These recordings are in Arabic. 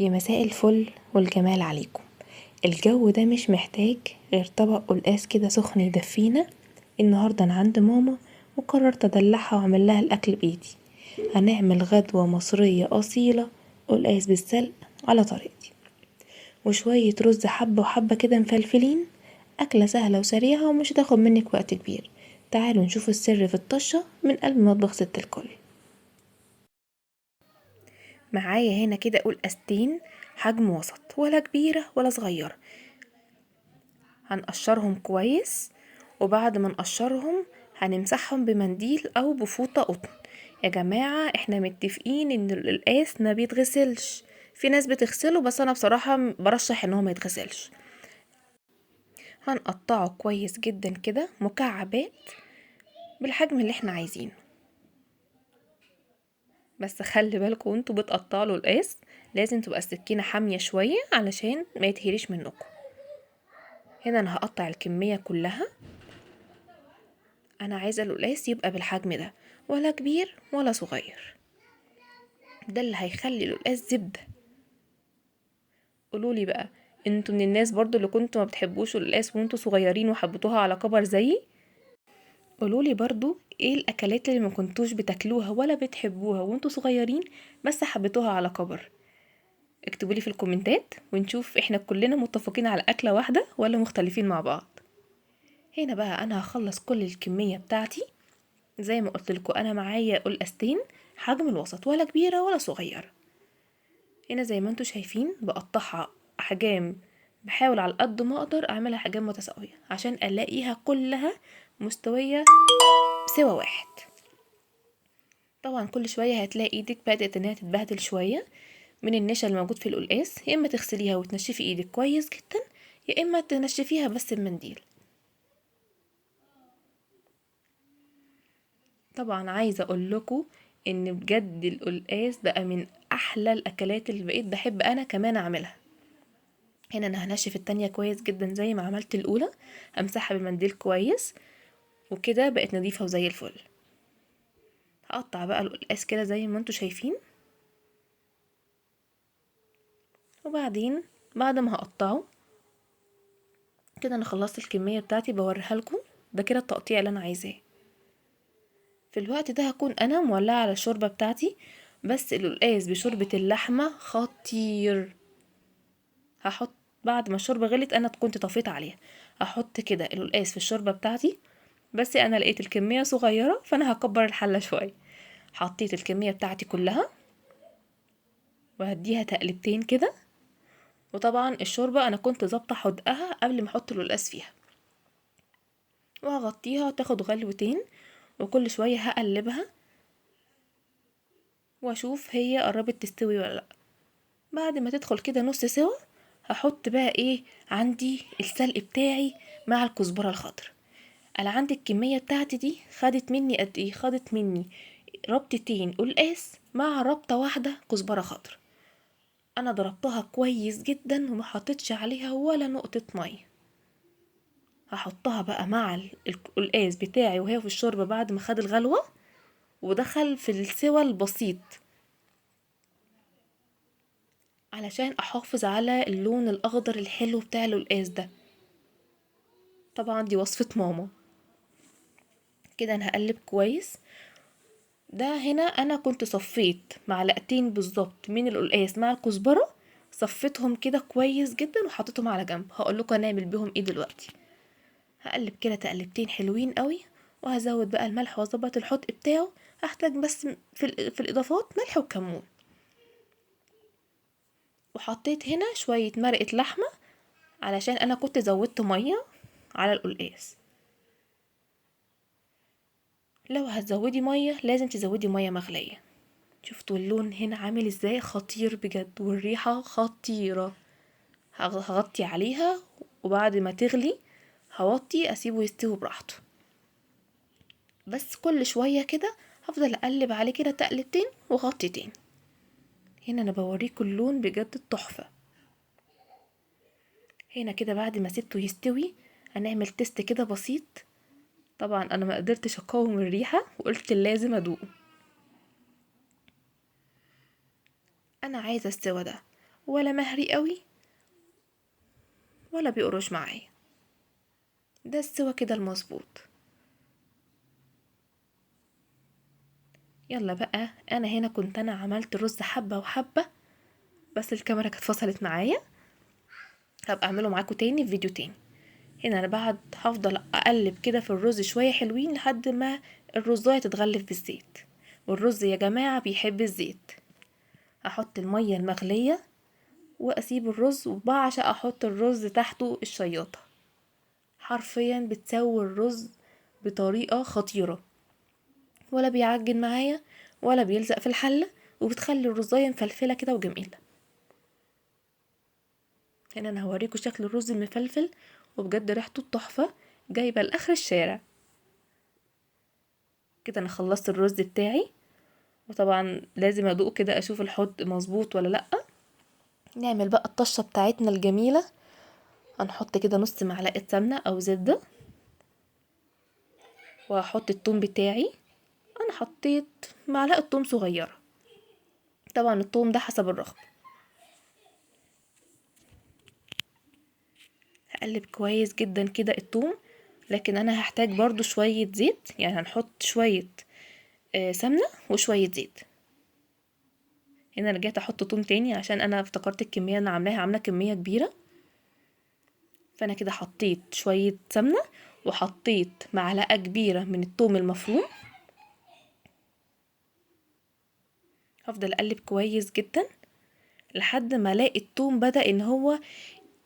يا مساء الفل والجمال عليكم. الجو ده مش محتاج غير طبق قلقاس كده سخن يدفينا. النهارده انا عند ماما وقررت ادلعها واعمل لها الاكل بايدي. هنعمل غدوه مصريه اصيله، قلقاس بالسلق على طريقتي وشويه رز حبه وحبه كده مفلفلين. اكله سهله وسريعه ومش هتاخد منك وقت كبير. تعالوا نشوف السر في الطشه من قلب مطبخ ست الكل. معايا هنا كده قلقاستين حجم وسط، ولا كبيرة ولا صغيرة. هنقشرهم كويس، وبعد ما نقشرهم هنمسحهم بمنديل او بفوطة قطن. يا جماعة احنا متفقين ان القلقاس ما بيتغسلش. في ناس بتغسله بس انا بصراحة برشح ان هو ما يتغسلش. هنقطعه كويس جدا كده مكعبات بالحجم اللي احنا عايزينه. بس خلي بالكم وانتوا بتقطعوا القلقاس لازم تبقى السكينة حامية شوية علشان ما يتهريش منكم. هنا انا هقطع الكمية كلها. انا عايزة القلقاس يبقى بالحجم ده، ولا كبير ولا صغير. ده اللي هيخلي القلقاس زبدة. قولولي بقى، انتوا من الناس برضو اللي كنتوا ما بتحبوش القلقاس وانتوا صغيرين وحبيتوها على كبر زيي؟ قولولي برضو ايه الاكلات اللي ما كنتوش بتاكلوها ولا بتحبوها وانتوا صغيرين بس حبيتوها على كبر. اكتبولي في الكومنتات ونشوف احنا كلنا متفقين على اكلة واحدة ولا مختلفين مع بعض. هنا بقى انا هخلص كل الكمية بتاعتي. زي ما قلت لكم انا معايا قلقاستين حجم الوسط، ولا كبيرة ولا صغيرة. هنا زي ما انتوا شايفين بقطعها احجام، بحاول على قد ما اقدر اعملها احجام متساوية عشان الاقيها كلها مستوية سوا واحد. طبعا كل شوية هتلاقي ايدك بدأت انها تتبهدل شوية من النشا الموجود في القلقاس. يا اما تغسليها وتنشفي ايدك كويس جدا، يا اما تنشفيها بس بمنديل. طبعا عايزة اقول لكم ان بجد القلقاس بقى من احلى الاكلات اللي بقيت بحب انا كمان اعملها. هنا انا هنشف التانية كويس جدا زي ما عملت الاولى، امسحها بالمنديل كويس وكده بقت نظيفة وزي الفل. هقطع بقى القلقاس كده زي ما انتوا شايفين. وبعدين بعد ما هقطعه كده انا خلصت الكمية بتاعتي بوريها لكم. ده كده التقطيع اللي انا عايزاه. في الوقت ده هكون انا مولعة على الشوربة بتاعتي، بس القلقاس بشوربة اللحمة خطير. هحط بعد ما الشوربة غلت انا كنت طفيت عليها، هحط كده القلقاس في الشوربة بتاعتي. بس انا لقيت الكمية صغيرة فانا هكبر الحلة شوية. حطيت الكمية بتاعتي كلها وهديها تقلبتين كده. وطبعا الشوربة انا كنت ظابطة حدقها قبل ما احط القلقاس فيها، وهغطيها تاخد غلوتين. وكل شوية هقلبها واشوف هي قربت تستوي ولا لا. بعد ما تدخل كده نص سوا هحط بقى ايه عندي السلق بتاعي مع الكزبرة الخضراء. انا عندي الكمية بتاعتي دي خدت مني قد ايه؟ خدت مني ربطتين قلقاس مع ربطة واحدة كزبرة خضراء. انا ضربتها كويس جدا وما حطيتش عليها ولا نقطة مية. هحطها بقى مع القلقاس بتاعي وهي في الشوربة بعد ما خد الغلوة ودخل في السوى البسيط، علشان احافظ على اللون الاخضر الحلو بتاع القلقاس ده. طبعا دي وصفة ماما. كده انا هقلب كويس. ده هنا انا كنت صفيت معلقتين بالظبط من القلقاس مع الكزبرة، صفيتهم كده كويس جدا وحطيتهم على جنب. هقول لكم هنعمل بيهم ايه دلوقتي. هقلب كده تقلبتين حلوين قوي، وهزود بقى الملح واظبط الحدق بتاعه. هحتاج بس في الاضافات ملح وكمون. وحطيت هنا شوية مرقة لحمة علشان انا كنت زودت مية على القلقاس. لو هتزودي مية لازم تزودي مية مغلية. شفتوا اللون هنا عامل ازاي؟ خطير بجد والريحة خطيرة. هغطي عليها وبعد ما تغلي هوطي اسيبه يستوي براحته. بس كل شوية كده هفضل اقلب عليه كده تقلبتين وغطيتين. هنا انا بوريكم اللون بجد التحفة. هنا كده بعد ما سبته يستوي هنعمل تيست كده بسيط. طبعا انا ما قدرتش اقاوم الريحة وقلت لازم ادوقه. انا عايزة السوا ده ولا مهري قوي ولا بيقرش معايا. ده السوا كده المظبوط. يلا بقى، انا هنا كنت عملت رز حبة وحبة، بس الكاميرا كانت فصلت معايا. هبقى اعمله معاكم تاني في فيديو تاني. هنا انا بعد هفضل اقلب كده في الرز شوية حلوين لحد ما الرزاية تتغلف بالزيت، والرز يا جماعة بيحب الزيت. احط المية المغلية واسيب الرز، وبعشق احط الرز تحته الشياطة، حرفيا بتسوي الرز بطريقة خطيرة، ولا بيعجن معايا ولا بيلزق في الحلة، وبتخلي الرزاية مفلفلة كده وجميلة. هنا انا هوريكم شكل الرز المفلفل، وبجد ريحته تحفة جايبة لاخر الشارع. كده انا خلصت الرز بتاعي، وطبعا لازم ادوق كده اشوف الحوض مظبوط ولا لا. نعمل بقى الطشة بتاعتنا الجميلة. هنحط كده نص معلقة سمنة او زبدة، وهحط الثوم بتاعي. انا حطيت معلقة ثوم صغيرة، طبعا الثوم ده حسب الرغبة. هقلب كويس جدا كده الثوم، لكن انا هحتاج برضو شوية زيت، يعني هنحط شوية سمنة وشوية زيت. هنا رجعت احط ثوم تاني عشان انا افتكرت الكمية انا عاملة كمية كبيرة. فانا كده حطيت شوية سمنة، وحطيت معلقة كبيرة من الثوم المفروم. هفضل اقلب كويس جدا لحد ما الاقي الثوم بدأ ان هو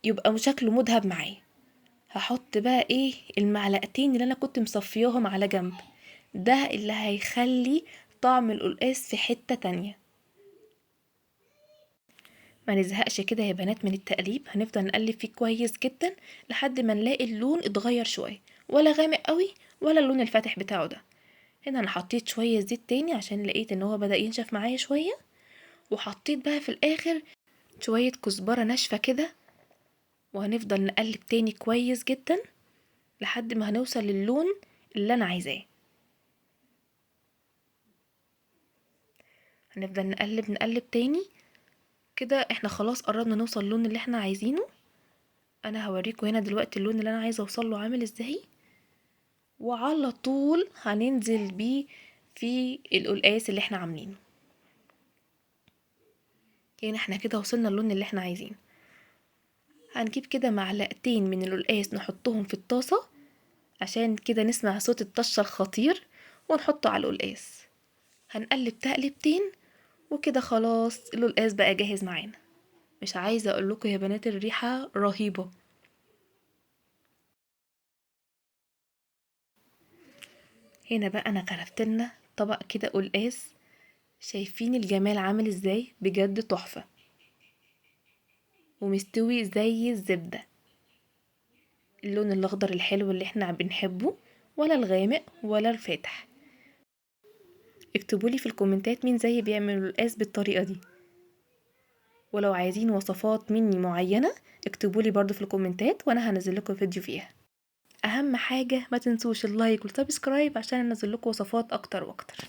يبقى شكله مذهب معايا. هحط بقى ايه المعلقتين اللي انا كنت مصفياهم على جنب، ده اللي هيخلي طعم القلقاس في حتة تانية. ما نزهقش كده يا بنات من التقليب، هنفضل نقلب فيه كويس جدا لحد ما نلاقي اللون اتغير شوية، ولا غامق قوي ولا اللون الفاتح بتاعه ده. هنا انا حطيت شوية زيت تاني عشان لقيت ان هو بدأ ينشف معايا شوية، وحطيت بقى في الاخر شوية كزبرة ناشفة كده، وهنفضل نقلب تاني كويس جدا لحد ما هنوصل للون اللي انا عايزاه. هنفضل نقلب نقلب تاني كده، احنا خلاص قربنا نوصل للون اللي احنا عايزينه. انا هوريكم هنا دلوقتي اللون اللي انا عايزه اوصل له عامل ازاي، وعلى طول هننزل بيه في القلقاس اللي احنا عاملينه. يعني احنا كده وصلنا اللون اللي احنا عايزينه. هنجيب كده معلقتين من القلقاس نحطهم في الطاسة عشان كده نسمع صوت الطشة الخطير، ونحطه على القلقاس. هنقلب تقلبتين وكده خلاص القلقاس بقى جاهز معانا. مش عايزة اقول لكم يا بنات الريحة رهيبة. هنا بقى انا غرفت لنا طبق كده قلقاس، شايفين الجمال عامل ازاي؟ بجد تحفة، ومستوي زي الزبدة. اللون الاخضر الحلو اللي احنا بنحبه، ولا الغامق ولا الفاتح. اكتبولي في الكومنتات مين زي بيعمل القلقاس بالطريقة دي، ولو عايزين وصفات مني معينة اكتبولي برضو في الكومنتات وانا هنزل لكم فيديو فيها. اهم حاجة ما تنسوش اللايك والسبسكرايب عشان انزل لكم وصفات اكتر واكتر.